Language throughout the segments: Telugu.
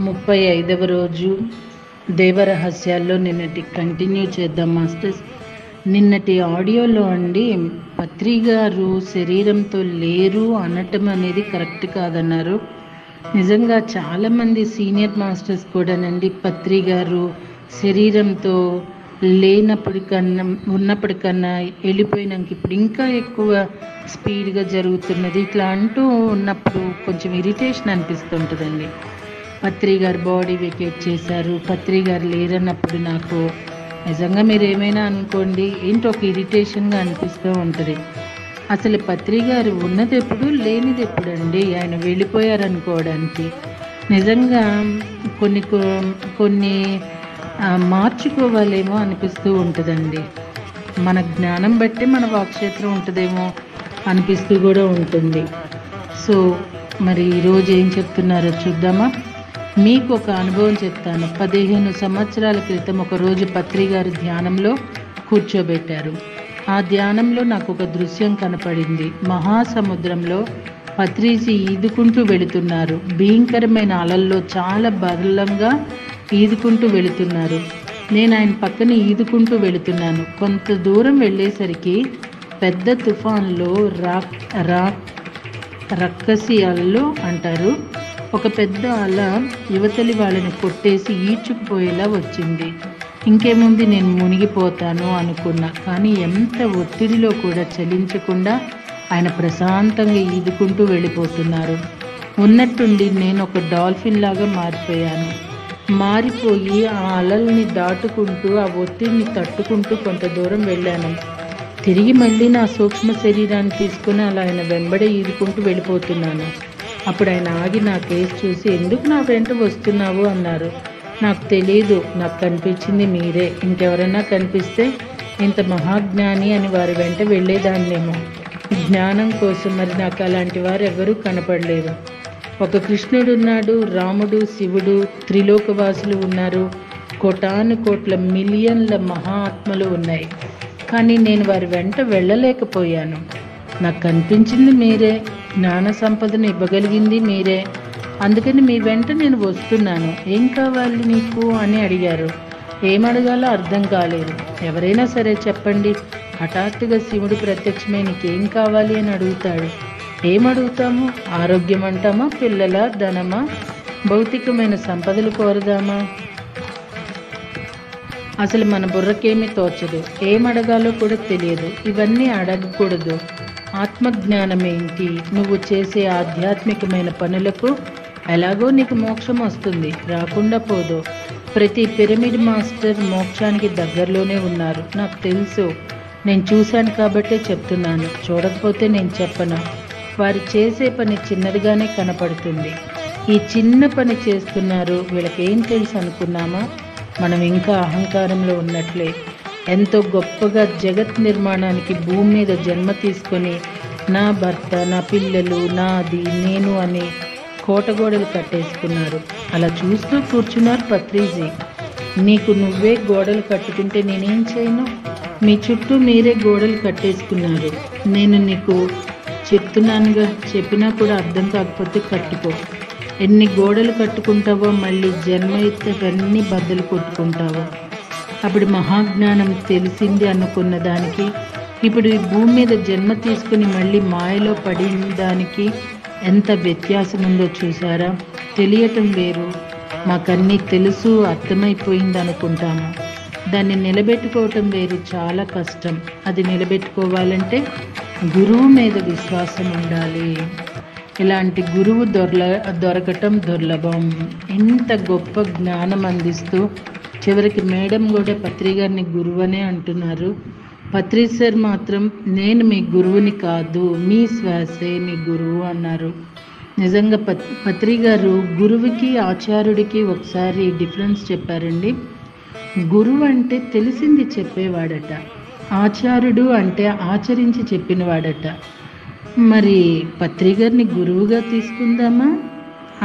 35వ రోజు దేవరహస్యాల్లో నిన్నటి కంటిన్యూ చేద్దాం మాస్టర్స్. నిన్నటి ఆడియోలో అండి పత్రి గారు శరీరంతో లేరు అనటం అనేది కరెక్ట్ కాదన్నారు. నిజంగా చాలామంది సీనియర్ మాస్టర్స్ కూడానండి పత్రి గారు శరీరంతో లేనప్పటికన్నా ఉన్నప్పటికన్నా వెళ్ళిపోయినాక ఇప్పుడు ఇంకా ఎక్కువ స్పీడ్గా జరుగుతున్నది ఇట్లా అంటూ ఉన్నప్పుడు కొంచెం ఇరిటేషన్ అనిపిస్తుంటుందండి. పత్రి గారు బాడీ వెకేట్ చేశారు, పత్రి గారు లేరన్నప్పుడు నాకు నిజంగా మీరు ఏమైనా అనుకోండి ఏంటో ఒక ఇరిటేషన్గా అనిపిస్తూ ఉంటుంది. అసలు పత్రి గారు ఉన్నది ఎప్పుడు లేనిది ఎప్పుడు అండి? ఆయన వెళ్ళిపోయారనుకోవడానికి నిజంగా కొన్ని మార్చుకోవాలేమో అనిపిస్తూ ఉంటుందండి. మన జ్ఞానం బట్టి మన వాక్క్షేత్రం ఉంటుందేమో అనిపిస్తూ కూడా ఉంటుంది. సో మరి ఈరోజు ఏం చెప్తున్నారో చూద్దామా? మీకు ఒక అనుభవం చెప్తాను. 15 సంవత్సరాల క్రితం ఒకరోజు పత్రి గారు ధ్యానంలో కూర్చోబెట్టారు. ఆ ధ్యానంలో నాకు ఒక దృశ్యం కనపడింది. మహాసముద్రంలో పత్రిజీ ఈదుకుంటూ వెళుతున్నారు. భయంకరమైన అలల్లో చాలా బలంగా ఈదుకుంటూ వెళుతున్నారు. నేను ఆయన పక్కన ఈదుకుంటూ వెళుతున్నాను. కొంత దూరం వెళ్ళేసరికి పెద్ద తుఫాన్లో రక్కసి అలలు అంటారు, ఒక పెద్ద అల యువతలి వాళ్ళని కొట్టేసి ఈడ్చుకుపోయేలా వచ్చింది. ఇంకేముంది, నేను మునిగిపోతాను అనుకున్నా. కానీ ఎంత ఒత్తిడిలో కూడా చలించకుండా ఆయన ప్రశాంతంగా ఈదుకుంటూ వెళ్ళిపోతున్నారు. ఉన్నట్టుండి నేను ఒక డాల్ఫిన్ లాగా మారిపోయి ఆ అలల్ని దాటుకుంటూ ఆ ఒత్తిడిని తట్టుకుంటూ కొంత దూరం వెళ్ళాను. తిరిగి మళ్ళీ నా సూక్ష్మ శరీరాన్ని తీసుకుని అలా ఆయన వెంబడే ఈదుకుంటూ వెళ్ళిపోతున్నాను. అప్పుడు ఆయన ఆగి నా కేసు చూసి, ఎందుకు నా వెంట వస్తున్నావు అన్నారు. నాకు తెలియదు, నాకు కనిపించింది మీరే. ఇంకెవరైనా కనిపిస్తే ఇంత మహాజ్ఞాని అని వారి వెంట వెళ్ళేదాన్నేమో జ్ఞానం కోసం. మరి నాకు అలాంటి వారు ఎవరూ కనపడలేదు. ఒక కృష్ణుడు ఉన్నాడు, రాముడు, శివుడు, త్రిలోకవాసులు ఉన్నారు, కోటాను కోట్ల మిలియన్ల మహాత్మలు ఉన్నాయి. కానీ నేను వారి వెంట వెళ్ళలేకపోయాను. నాకు కనిపించింది మీరే, జ్ఞాన సంపదను ఇవ్వగలిగింది మీరే. అందుకని మీ వెంట నేను వస్తున్నాను. ఏం కావాలి నీకు అని అడిగారు. ఏమడగాలో అర్థం కాలేదు. ఎవరైనా సరే చెప్పండి. హఠాత్తుగా శివుడు ప్రత్యక్షమై నీకేం కావాలి అని అడుగుతాడు. ఏమడుగుతాము? ఆరోగ్యం అంటామా, పిల్లల, ధనమా, భౌతికమైన సంపదలు కోరదామా? అసలు మన బుర్రకేమీ తోచదు, ఏమడగాలో కూడా తెలియదు. ఇవన్నీ అడగకూడదు. ఆత్మజ్ఞానం ఏంటి? నువ్వు చేసే ఆధ్యాత్మికమైన పనులకు ఎలాగో నీకు మోక్షం వస్తుంది, రాకుండా పోదు. ప్రతి పిరమిడ్ మాస్టర్ మోక్షానికి దగ్గరలోనే ఉన్నారు. నాకు తెలుసు, నేను చూశాను కాబట్టే చెప్తున్నాను. చూడకపోతే నేను చెప్పను. వారు చేసే పని చిన్నదిగానే కనపడుతుంది. ఈ చిన్న పని చేస్తున్నారు, వీళ్ళకేం తెలుసు అనుకున్నామా? మనం ఇంకా అహంకారంలో ఉన్నట్లే. ఎంతో గొప్పగా జగత్ నిర్మాణానికి భూమి మీద జన్మ తీసుకొని నా భర్త, నా పిల్లలు, నాది, నేను అని కోటగోడలు కట్టేసుకున్నారు. అలా చూస్తూ కూర్చున్నారు పత్రిజీ. నీకు నువ్వే గోడలు కట్టుకుంటే నేనేం చేయను? మీ చుట్టూ మీరే గోడలు కట్టేసుకున్నారు. నేను నీకు చెప్తున్నానుగా, చెప్పినా కూడా అర్థం కాకపోతే కట్టుకో. ఎన్ని గోడలు కట్టుకుంటావో మళ్ళీ జన్మ ఎత్తవన్నీ బద్దలు కొట్టుకుంటావో. అప్పుడు మహాజ్ఞానం తెలిసింది అనుకున్న దానికి ఇప్పుడు ఈ భూమి మీద జన్మ తీసుకుని మళ్ళీ మాయలో పడిన దానికి ఎంత వ్యత్యాసం ఉందో చూసారా? తెలియటం వేరు, మాకన్నీ తెలుసు, అర్థమైపోయింది అనుకుంటాము. దాన్ని నిలబెట్టుకోవటం వేరు, చాలా కష్టం. అది నిలబెట్టుకోవాలంటే గురువు మీద విశ్వాసం ఉండాలి. ఇలాంటి గురువు దొరకటం దుర్లభం. ఇంత గొప్ప జ్ఞానం అందిస్తూ చివరికి మేడం కూడా పత్రి గారిని గురువు అనే అంటున్నారు. పత్రి సార్ మాత్రం నేను మీ గురువుని కాదు, మీ శ్వాసే మీ గురువు అన్నారు. నిజంగా పత్రి గారు గురువుకి ఆచార్యుడికి ఒకసారి డిఫరెన్స్ చెప్పారండి. గురువు అంటే తెలిసింది చెప్పేవాడట, ఆచార్యుడు అంటే ఆచరించి చెప్పినవాడట. మరి పత్రి గారిని గురువుగా తీసుకుందామా?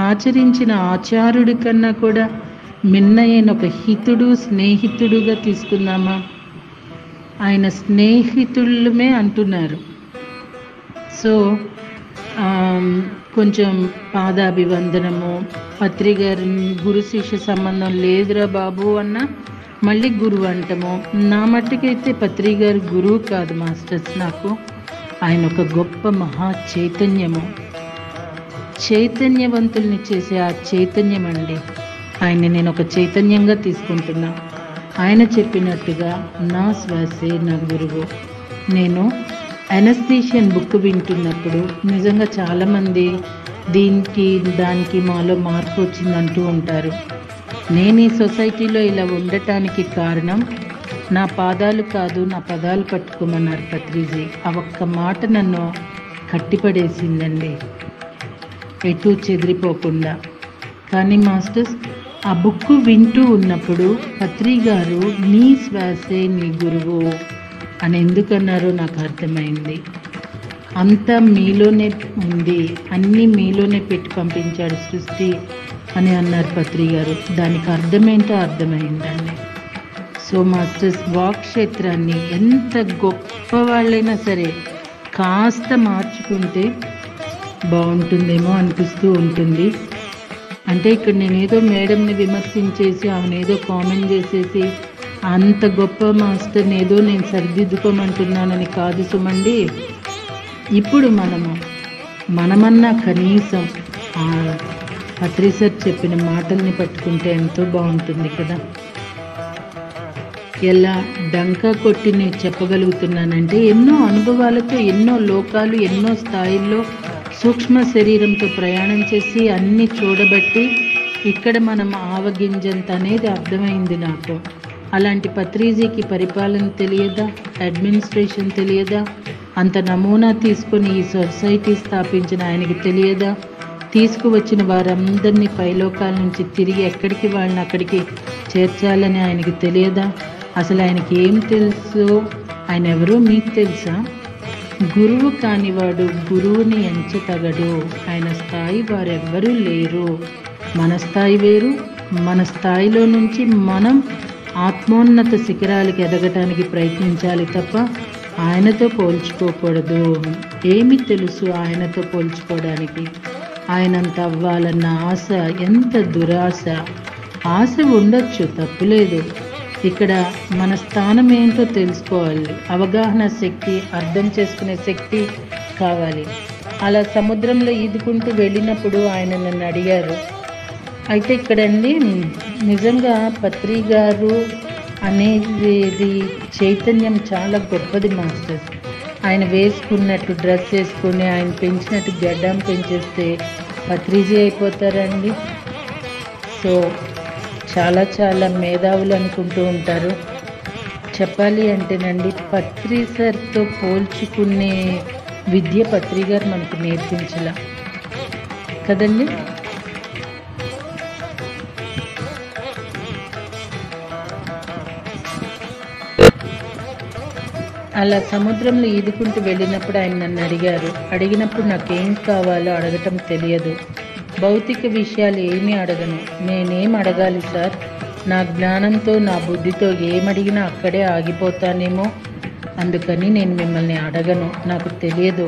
ఆచరించిన ఆచార్యుడి కన్నా కూడా మిన్నయైన ఒక హితుడు, స్నేహితుడుగా తీసుకుందామా? ఆయన స్నేహితులమే అంటున్నారు. సో కొంచెం పాదాభివందనము, పత్రి గారిని గురు శిష్య సంబంధం లేదురా బాబు అన్న మళ్ళీ గురువు అంటము. నా మట్టుకైతే పత్రి గారు గురువు కాదు మాస్టర్స్, నాకు ఆయన ఒక గొప్ప మహా చైతన్యము, చైతన్యవంతుల్ని చేసే ఆ చైతన్యం అండి. ఆయన్ని నేను ఒక చైతన్యంగా తీసుకుంటున్నా. ఆయన చెప్పినట్టుగా నా శ్వాసే నా గురువు. నేను అనస్థీషియన్ బుక్ వింటున్నప్పుడు నిజంగా చాలామంది దీనికి దానికి మాలో మార్పు వచ్చిందంటూ ఉంటారు. నేను ఈ సొసైటీలో ఇలా ఉండటానికి కారణం నా పాదాలు కాదు, నా పదాలు పట్టుకోమన్నారు పత్రిజీ. ఆ ఒక్క మాట నన్ను కట్టిపడేసిందండి, ఎటు చెదిరిపోకుండా. కానీ మాస్టర్స్, ఆ బుక్ వింటూ ఉన్నప్పుడు పత్రి గారు నీ శ్వాసే నీ గురువు అని ఎందుకన్నారో నాకు అర్థమైంది. అంతా మీలోనే ఉంది, అన్నీ మీలోనే పెట్టి పంపించాడు సృష్టి అని అన్నారు పత్రి గారు. దానికి అర్థమేంటో అర్థమైందండి. సో మాస్టర్స్, వాక్ క్షేత్రాన్ని ఎంత గొప్ప వాళ్ళైనా సరే కాస్త మార్చుకుంటే బాగుంటుందేమో అనిపిస్తూ ఉంటుంది. అంటే ఇక్కడ నేనేదో మేడంని విమర్శించేసి ఆమెనేదో కామెంట్ చేసేసి అంత గొప్ప మాస్టర్ని ఏదో నేను సరిదిద్దుకోమంటున్నానని కాదు సుమండి. ఇప్పుడు మనమన్నా కనీసం ఆ పత్రి సార్ చెప్పిన మాటల్ని పట్టుకుంటే ఎంతో బాగుంటుంది కదా. ఎలా డంకా కొట్టి నేను చెప్పగలుగుతున్నానంటే ఎన్నో అనుభవాలతో, ఎన్నో లోకాలు, ఎన్నో స్థాయిల్లో సూక్ష్మ శరీరంతో ప్రయాణం చేసి అన్నీ చూడబట్టి ఇక్కడ మనం ఆవగింజంత అనేది అర్థమైంది నాకు. అలాంటి పత్రిజీకి పరిపాలన తెలియదా, అడ్మినిస్ట్రేషన్ తెలియదా, అంత నమూనా తీసుకొని ఈ సొసైటీ స్థాపించిన ఆయనకి తెలియదా, తీసుకువచ్చిన వారందరినీ పైలోకాల నుంచి తిరిగి ఎక్కడికి వాళ్ళని అక్కడికి చేర్చాలని ఆయనకి తెలియదా? అసలు ఆయనకి ఏం తెలుసు? ఆయన ఎవరో మీకు తెలుసా? గురువు కానివాడు గురువుని ఎంచతగడు. ఆయన స్థాయి వారెవ్వరూ లేరు. మన స్థాయి వేరు. మన స్థాయిలో నుంచి మనం ఆత్మోన్నత శిఖరాలకి ఎదగటానికి ప్రయత్నించాలి తప్ప ఆయనతో పోల్చుకోకూడదు. ఏమి తెలుసు ఆయనతో పోల్చుకోవడానికి? ఆయనంత అవ్వాలన్న ఆశ ఎంత దురాశ. ఆశ ఉండొచ్చు, తప్పులేదు. ఇక్కడ మన స్థానం ఏంటో తెలుసుకోవాలి. అవగాహన శక్తి, అర్థం చేసుకునే శక్తి కావాలి. అలా సముద్రంలో ఈదుకుంటూ వెళ్ళినప్పుడు ఆయన నన్ను అడిగారు. అయితే ఇక్కడండి నిజంగా పత్రి గారు అనేది చైతన్యం చాలా గొప్పది మాస్టర్స్. ఆయన వేసుకున్నట్టు డ్రెస్ వేసుకుని ఆయన పెంచినట్టు గడ్డం పెంచేస్తే పత్రిజీ అయిపోతారండి. సో చాలా చాలా మేధావులు అనుకుంటూ ఉంటారు. చెప్పాలి అంటేనండి, పత్రి సార్తో పోల్చుకునే విద్య పత్రి గారు మనకు నేర్పించలా కదండి. అలా సముద్రంలో ఈదుకుంటూ వెళ్ళినప్పుడు ఆయన నన్ను అడిగారు. అడిగినప్పుడు నాకేం కావాలో అడగటం తెలియదు. భౌతిక విషయాలు ఏమీ అడగను. నేనేం అడగాలి సార్? నా జ్ఞానంతో, నా బుద్ధితో ఏమడిగినా అక్కడే ఆగిపోతానేమో. అందుకని నేను మిమ్మల్ని అడగను. నాకు తెలియదు.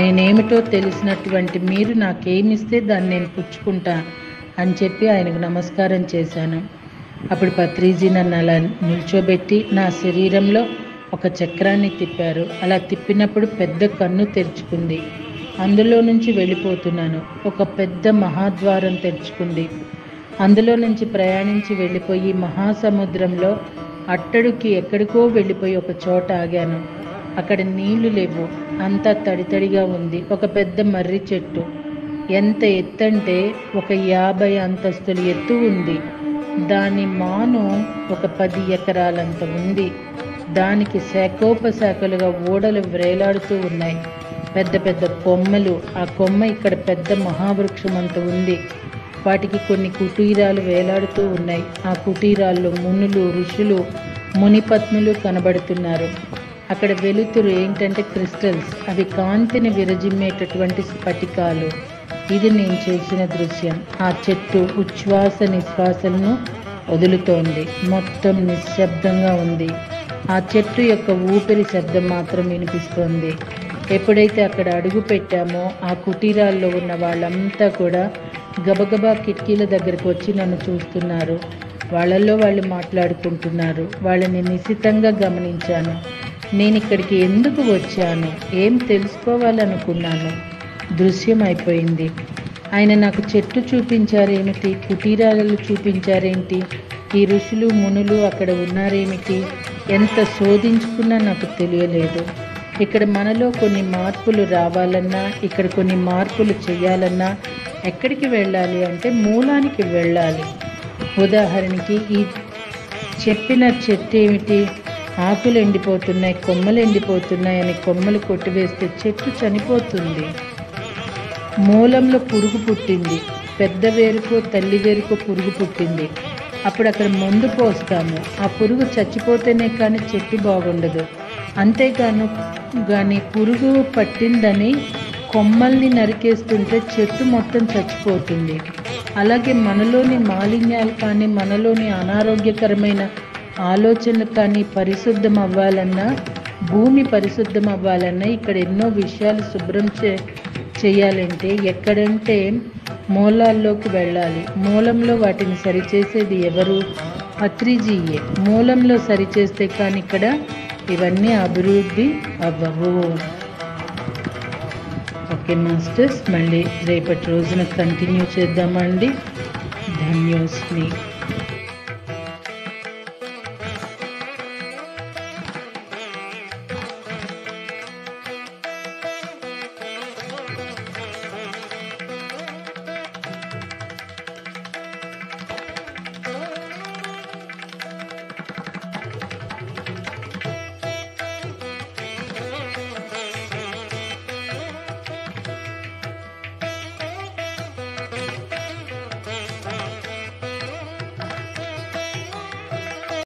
నేనేమిటో తెలిసినటువంటి మీరు నాకేమిస్తే దాన్ని నేను పుచ్చుకుంటా అని చెప్పి ఆయనకు నమస్కారం చేశాను. అప్పుడు పత్రిజీ నన్ను అలా నిల్చోబెట్టి నా శరీరంలో ఒక చక్రాన్ని తిప్పారు. అలా తిప్పినప్పుడు పెద్ద కన్ను తెరుచుకుంది. అందులో నుంచి వెళ్ళిపోతున్నాను. ఒక పెద్ద మహాద్వారం తెరుచుకుంది. అందులో నుంచి ప్రయాణించి వెళ్ళిపోయి మహాసముద్రంలో అట్టడుకి ఎక్కడికో వెళ్ళిపోయి ఒక చోట ఆగాను. అక్కడ నీళ్లు లేవు, అంతా తడితడిగా ఉంది. ఒక పెద్ద మర్రి చెట్టు ఎంత ఎత్తంటే ఒక 50 అంతస్తుల ఎత్తు ఉంది. దాని మాను ఒక 10 ఎకరాలంత ఉంది. దానికి శాఖోపశాఖలుగా ఓడలు వ్రేలాడుతూ ఉన్నాయి. పెద్ద పెద్ద కొమ్మలు. ఆ కొమ్మ ఇక్కడ పెద్ద మహావృక్షం అంత ఉంది. వాటికి కొన్ని కుటీరాలు వేలాడుతూ ఉన్నాయి. ఆ కుటీరాల్లో మునులు, ఋషులు, మునిపత్నులు కనబడుతున్నారు. అక్కడ వెలుతురు ఏంటంటే క్రిస్టల్స్. అవి కాంతిని విరజిమ్మేటటువంటి స్ఫటికాలు. ఇది నేను చూసిన దృశ్యం. ఆ చెట్టు ఉచ్ఛ్వాస నిశ్వాసలను వదులుతోంది. మొత్తం నిశ్శబ్దంగా ఉంది. ఆ చెట్టు యొక్క ఊపిరి శబ్దం మాత్రం వినిపిస్తోంది. ఎప్పుడైతే అక్కడ అడుగు పెట్టామో ఆ కుటీరాల్లో ఉన్న వాళ్ళంతా కూడా గబగబా కిటికీల దగ్గరకు వచ్చి నన్ను చూస్తున్నారు. వాళ్ళల్లో వాళ్ళు మాట్లాడుకుంటున్నారు. వాళ్ళని నిశితంగా గమనించాను. నేను ఇక్కడికి ఎందుకు వచ్చాను, ఏం తెలుసుకోవాలనుకున్నాను, దృశ్యం అయిపోయింది. ఆయన నాకు చెట్టు చూపించారేమిటి, కుటీరాలు చూపించారేంటి, ఈ ఋషులు మునులు అక్కడ ఉన్నారేమిటి, ఎంత శోధించుకున్నా నాకు తెలియలేదు. ఇక్కడ మనలో కొన్ని మార్పులు రావాలన్నా, ఇక్కడ కొన్ని మార్పులు చేయాలన్నా ఎక్కడికి వెళ్ళాలి అంటే మూలానికి వెళ్ళాలి. ఉదాహరణకి ఈ చెప్పిన చెట్టు ఏమిటి, ఆకులు ఎండిపోతున్నాయి, కొమ్మలు ఎండిపోతున్నాయి అని కొమ్మలు కొట్టివేస్తే చెట్టు చనిపోతుంది. మూలంలో పురుగు పుట్టింది, పెద్ద వేరుకో తల్లి వేరుకో పురుగు పుట్టింది. అప్పుడు అక్కడ మందు పోస్తాము, ఆ పురుగు చచ్చిపోతేనే కానీ చెట్టు బాగుండదు. అంతేగాని పురుగు పట్టిందని కొమ్మల్ని నరికేస్తుంటే చెట్టు మొత్తం చచ్చిపోతుంది. అలాగే మనలోని మాలిన్యాలు కానీ, మనలోని అనారోగ్యకరమైన ఆలోచనలు కానీ పరిశుద్ధం అవ్వాలన్నా, భూమి పరిశుద్ధం అవ్వాలన్నా ఇక్కడ ఎన్నో విషయాలు శుభ్రం చేయాలంటే ఎక్కడంటే మూలాల్లోకి వెళ్ళాలి. మూలంలో వాటిని సరిచేసేది ఎవరు? పత్రిజీయే. మూలంలో సరిచేస్తే కానీ ఇక్కడ ఇవన్నీ అభివృద్ధి అవ్వవు. ఓకే మాస్టర్స్, మళ్ళీ రేపటి రోజున కంటిన్యూ చేద్దామండి. ధన్యోస్మి.